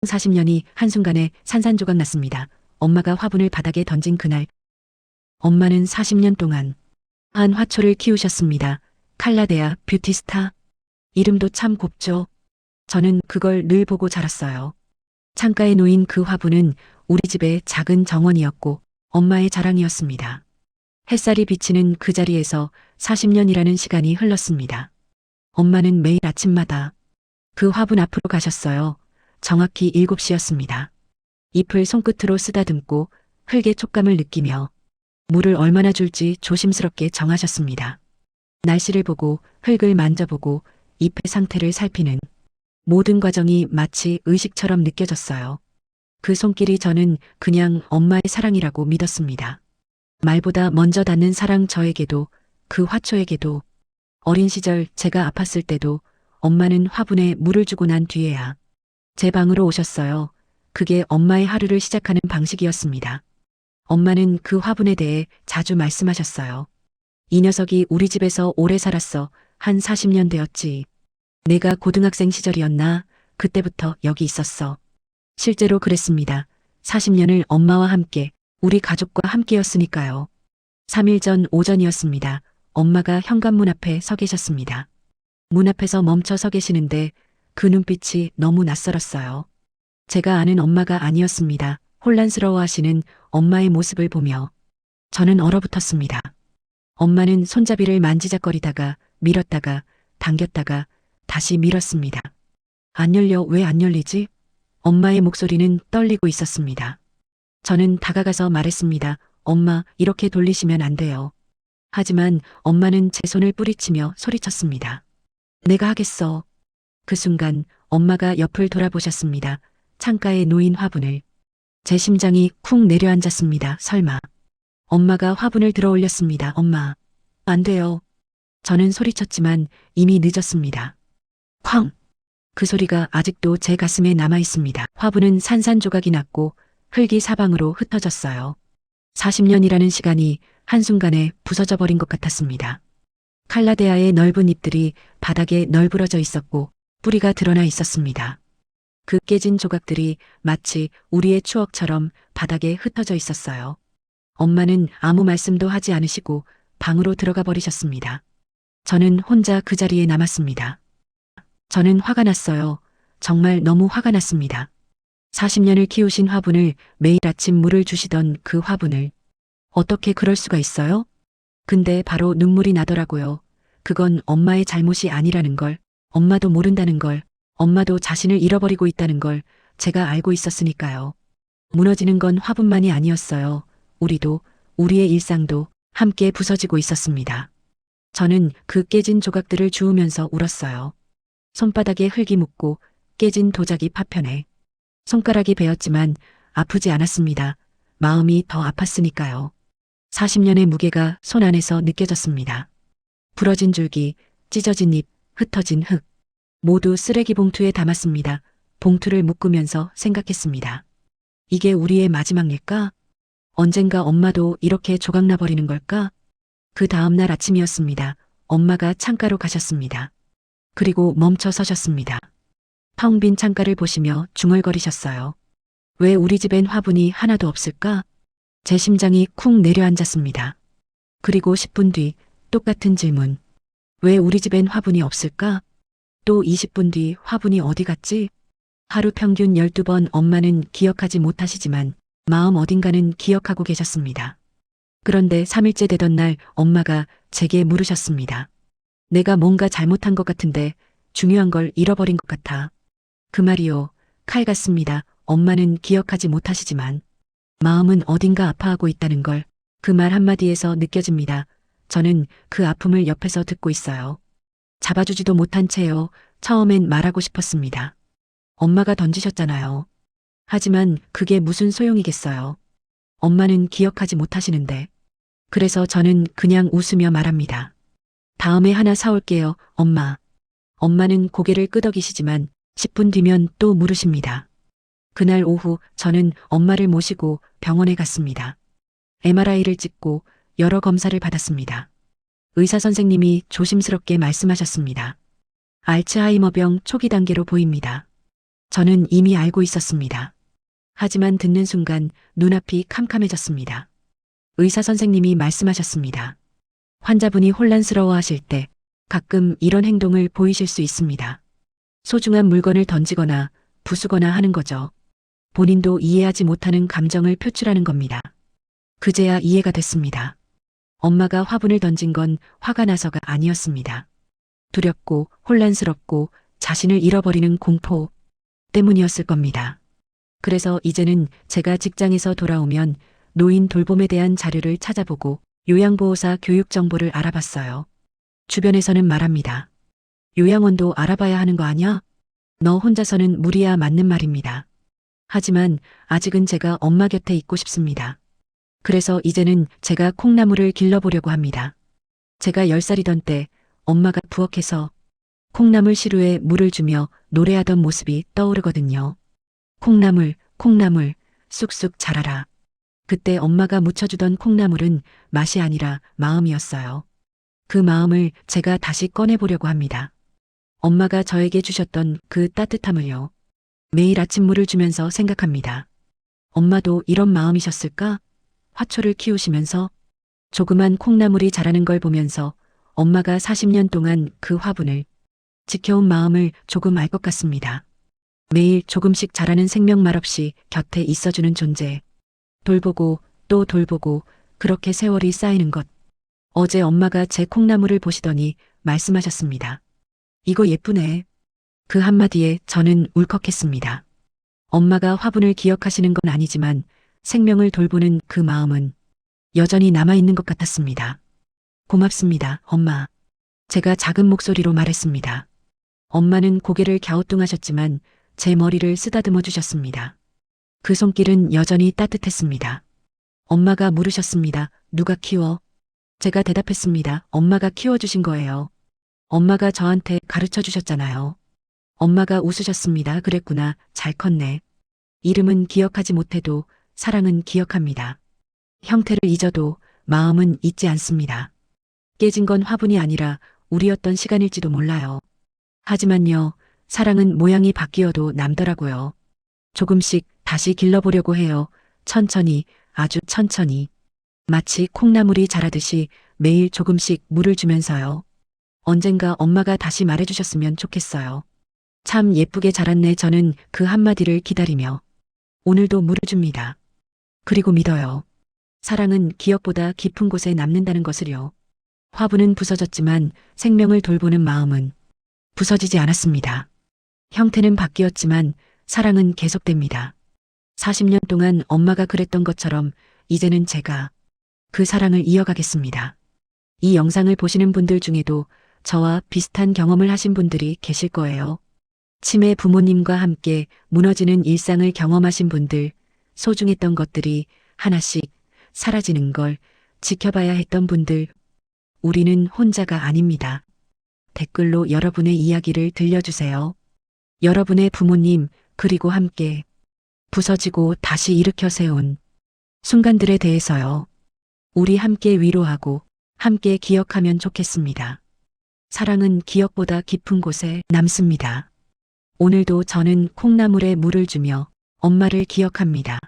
40년이 한순간에 산산조각 났습니다. 엄마가 화분을 바닥에 던진 그날, 엄마는 40년 동안 한 화초를 키우셨습니다. 칼라데아 뷰티스타. 이름도 참 곱죠. 저는 그걸 늘 보고 자랐어요. 창가에 놓인 그 화분은 우리 집의 작은 정원이었고 엄마의 자랑이었습니다. 햇살이 비치는 그 자리에서 40년이라는 시간이 흘렀습니다. 엄마는 매일 아침마다 그 화분 앞으로 가셨어요. 정확히 7시였습니다. 잎을 손끝으로 쓰다듬고 흙의 촉감을 느끼며 물을 얼마나 줄지 조심스럽게 정하셨습니다. 날씨를 보고 흙을 만져보고 잎의 상태를 살피는 모든 과정이 마치 의식처럼 느껴졌어요. 그 손길이 저는 그냥 엄마의 사랑이라고 믿었습니다. 말보다 먼저 닿는 사랑 저에게도 그 화초에게도 어린 시절 제가 아팠을 때도 엄마는 화분에 물을 주고 난 뒤에야 제 방으로 오셨어요. 그게 엄마의 하루를 시작하는 방식이었습니다. 엄마는 그 화분에 대해 자주 말씀하셨어요. 이 녀석이 우리 집에서 오래 살았어. 한 40년 되었지. 내가 고등학생 시절이었나? 그때부터 여기 있었어. 실제로 그랬습니다. 40년을 엄마와 함께, 우리 가족과 함께였으니까요. 3일 전 오전이었습니다. 엄마가 현관문 앞에 서 계셨습니다. 문 앞에서 멈춰 서 계시는데 그 눈빛이 너무 낯설었어요. 제가 아는 엄마가 아니었습니다. 혼란스러워하시는 엄마의 모습을 보며 저는 얼어붙었습니다. 엄마는 손잡이를 만지작거리다가 밀었다가 당겼다가 다시 밀었습니다. 안 열려. 왜 안 열리지? 엄마의 목소리는 떨리고 있었습니다. 저는 다가가서 말했습니다. 엄마, 이렇게 돌리시면 안 돼요. 하지만 엄마는 제 손을 뿌리치며 소리쳤습니다. 내가 하겠어. 그 순간 엄마가 옆을 돌아보셨습니다. 창가에 놓인 화분을. 제 심장이 쿵 내려앉았습니다. 설마. 엄마가 화분을 들어 올렸습니다. 엄마. 안 돼요. 저는 소리쳤지만 이미 늦었습니다. 쾅! 그 소리가 아직도 제 가슴에 남아 있습니다. 화분은 산산조각이 났고 흙이 사방으로 흩어졌어요. 40년이라는 시간이 한순간에 부서져 버린 것 같았습니다. 칼라데아의 넓은 잎들이 바닥에 널브러져 있었고 뿌리가 드러나 있었습니다. 그 깨진 조각들이 마치 우리의 추억처럼 바닥에 흩어져 있었어요. 엄마는 아무 말씀도 하지 않으시고 방으로 들어가 버리셨습니다. 저는 혼자 그 자리에 남았습니다. 저는 화가 났어요. 정말 너무 화가 났습니다. 40년을 키우신 화분을 매일 아침 물을 주시던 그 화분을 어떻게 그럴 수가 있어요? 근데 바로 눈물이 나더라고요. 그건 엄마의 잘못이 아니라는 걸, 엄마도 모른다는 걸, 엄마도 자신을 잃어버리고 있다는 걸 제가 알고 있었으니까요. 무너지는 건 화분만이 아니었어요. 우리도, 우리의 일상도 함께 부서지고 있었습니다. 저는 그 깨진 조각들을 주우면서 울었어요. 손바닥에 흙이 묻고 깨진 도자기 파편에 손가락이 베었지만 아프지 않았습니다. 마음이 더 아팠으니까요. 40년의 무게가 손 안에서 느껴졌습니다. 부러진 줄기, 찢어진 잎, 흩어진 흙. 모두 쓰레기 봉투에 담았습니다. 봉투를 묶으면서 생각했습니다. 이게 우리의 마지막 일까? 언젠가 엄마도 이렇게 조각나 버리는 걸까? 그 다음날 아침이었습니다. 엄마가 창가로 가셨습니다. 그리고 멈춰 서셨습니다. 텅 빈 창가를 보시며 중얼거리셨어요. 왜 우리 집엔 화분이 하나도 없을까? 제 심장이 쿵 내려앉았습니다. 그리고 10분 뒤 똑같은 질문. 왜 우리 집엔 화분이 없을까? 또 20분 뒤 화분이 어디 갔지? 하루 평균 12번 엄마는 기억하지 못하시지만 마음 어딘가는 기억하고 계셨습니다. 그런데 3일째 되던 날 엄마가 제게 물으셨습니다. 내가 뭔가 잘못한 것 같은데 중요한 걸 잃어버린 것 같아. 그 말이요. 칼 같습니다. 엄마는 기억하지 못하시지만 마음은 어딘가 아파하고 있다는 걸 그 말 한마디에서 느껴집니다. 저는 그 아픔을 옆에서 듣고 있어요. 잡아주지도 못한 채요. 처음엔 말하고 싶었습니다. 엄마가 던지셨잖아요. 하지만 그게 무슨 소용이겠어요. 엄마는 기억하지 못하시는데. 그래서 저는 그냥 웃으며 말합니다. 다음에 하나 사올게요, 엄마. 엄마는 고개를 끄덕이시지만 10분 뒤면 또 물으십니다. 그날 오후 저는 엄마를 모시고 병원에 갔습니다. MRI를 찍고 여러 검사를 받았습니다. 의사 선생님이 조심스럽게 말씀하셨습니다. 알츠하이머병 초기 단계로 보입니다. 저는 이미 알고 있었습니다. 하지만 듣는 순간 눈앞이 캄캄해졌습니다. 의사 선생님이 말씀하셨습니다. 환자분이 혼란스러워 하실 때 가끔 이런 행동을 보이실 수 있습니다. 소중한 물건을 던지거나 부수거나 하는 거죠. 본인도 이해하지 못하는 감정을 표출하는 겁니다. 그제야 이해가 됐습니다. 엄마가 화분을 던진 건 화가 나서가 아니었습니다. 두렵고 혼란스럽고 자신을 잃어버리는 공포 때문이었을 겁니다. 그래서 이제는 제가 직장에서 돌아오면 노인 돌봄에 대한 자료를 찾아보고 요양보호사 교육 정보를 알아봤어요. 주변에서는 말합니다. 요양원도 알아봐야 하는 거 아냐? 너 혼자서는 무리야 맞는 말입니다. 하지만 아직은 제가 엄마 곁에 있고 싶습니다. 그래서 이제는 제가 콩나물을 길러보려고 합니다. 제가 10살이던 때 엄마가 부엌에서 콩나물 시루에 물을 주며 노래하던 모습이 떠오르거든요. 콩나물, 콩나물, 쑥쑥 자라라. 그때 엄마가 묻혀주던 콩나물은 맛이 아니라 마음이었어요. 그 마음을 제가 다시 꺼내보려고 합니다. 엄마가 저에게 주셨던 그 따뜻함을요. 매일 아침 물을 주면서 생각합니다. 엄마도 이런 마음이셨을까? 화초를 키우시면서 조그만 콩나물이 자라는 걸 보면서 엄마가 40년 동안 그 화분을 지켜온 마음을 조금 알 것 같습니다. 매일 조금씩 자라는 생명 말없이 곁에 있어주는 존재. 돌보고 또 돌보고 그렇게 세월이 쌓이는 것. 어제 엄마가 제 콩나물을 보시더니 말씀하셨습니다. 이거 예쁘네. 그 한마디에 저는 울컥했습니다. 엄마가 화분을 기억하시는 건 아니지만 생명을 돌보는 그 마음은 여전히 남아있는 것 같았습니다. 고맙습니다, 엄마. 제가 작은 목소리로 말했습니다. 엄마는 고개를 갸우뚱하셨지만 제 머리를 쓰다듬어 주셨습니다. 그 손길은 여전히 따뜻했습니다. 엄마가 물으셨습니다. 누가 키워? 제가 대답했습니다. 엄마가 키워주신 거예요. 엄마가 저한테 가르쳐 주셨잖아요. 엄마가 웃으셨습니다. 그랬구나. 잘 컸네. 이름은 기억하지 못해도 사랑은 기억합니다. 형태를 잊어도 마음은 잊지 않습니다. 깨진 건 화분이 아니라 우리였던 시간일지도 몰라요. 하지만요, 사랑은 모양이 바뀌어도 남더라고요. 조금씩 다시 길러보려고 해요. 천천히, 아주 천천히. 마치 콩나물이 자라듯이 매일 조금씩 물을 주면서요. 언젠가 엄마가 다시 말해주셨으면 좋겠어요. 참 예쁘게 자랐네. 저는 그 한마디를 기다리며 오늘도 물을 줍니다. 그리고 믿어요. 사랑은 기억보다 깊은 곳에 남는다는 것을요. 화분은 부서졌지만 생명을 돌보는 마음은 부서지지 않았습니다. 형태는 바뀌었지만 사랑은 계속됩니다. 40년 동안 엄마가 그랬던 것처럼 이제는 제가 그 사랑을 이어가겠습니다. 이 영상을 보시는 분들 중에도 저와 비슷한 경험을 하신 분들이 계실 거예요. 치매 부모님과 함께 무너지는 일상을 경험하신 분들, 소중했던 것들이 하나씩 사라지는 걸 지켜봐야 했던 분들, 우리는 혼자가 아닙니다. 댓글로 여러분의 이야기를 들려주세요. 여러분의 부모님, 그리고 함께 부서지고 다시 일으켜 세운 순간들에 대해서요. 우리 함께 위로하고 함께 기억하면 좋겠습니다. 사랑은 기억보다 깊은 곳에 남습니다. 오늘도 저는 콩나물에 물을 주며 엄마를 기억합니다.